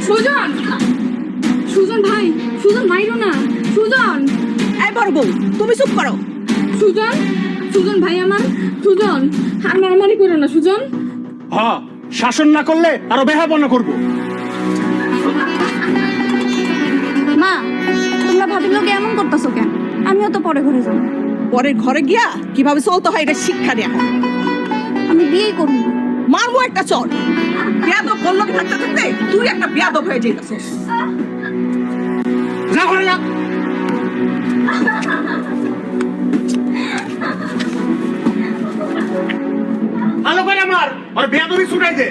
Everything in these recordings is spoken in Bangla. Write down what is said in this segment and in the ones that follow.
সুজন, সুজন ভাই, সুজন মাইরো না, সুজন। এই বড় বউ, তুমি চুপ করো। সুজন, সুজন ভাই আমার, সুজন আর মারামারি করো না সুজন। হ্যাঁ, শাসন না করলে আরো বেহাপনা করবো। মা, তোমরা ভাবির লোকে এমন করতেছো কেন? আমিও তো পরে ঘরে যাবো। পরের ঘরে গিয়া কিভাবে চলতে হয় এটা শিক্ষা দেয়া হয়। আমি বিয়েই করবো না। মারবো একটা চল। বেয়াদব বললো থাকতে থাকতে তুই একটা বেয়াদব হয়ে যেতেছিস। যা ঘরে যা। ভালো করে মার, আর বেয়াদবি ছুটাই দে।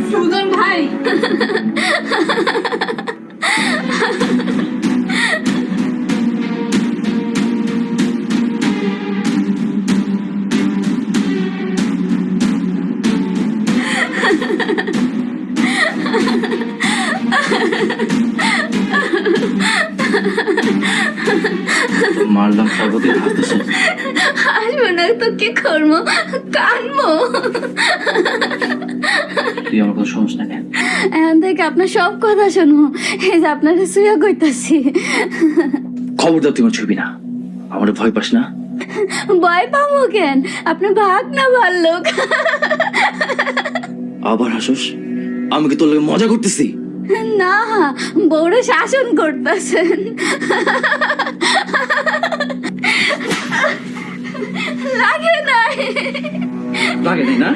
সুজন ভাই, মারলাম সর্বদিন হাসতেছে। আসবো না তো কি করবো? কানবো। তুই আমার কথা শুনিস না কেন? এখন থেকে আপনার সব কথা শুনবো। এই যে আপনারা শুয়ে কইতাছি। খবরদার তুই আমার ছবি না, আমার ভয় পাস না। ভয় পাবো কেন? আপনি ভাগ না ভাল্লুক। আবার হাসোস? আমি কি তোর লাগে মজা করতেছি? না, বউরে শাসন করতেছেন। লাগে নাই? লাগে নাই না?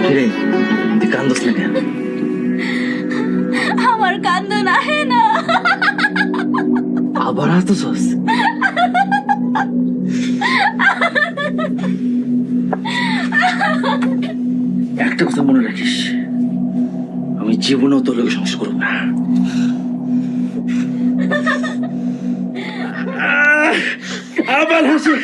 কিরে, তুই কান্দস না কেন? আমার কান্দন আহে না। আবার হাসতেছস? একটা কথা মনে রাখিস, আমি জীবনেও তোর লোক সংসার করব না। আবার হাসি।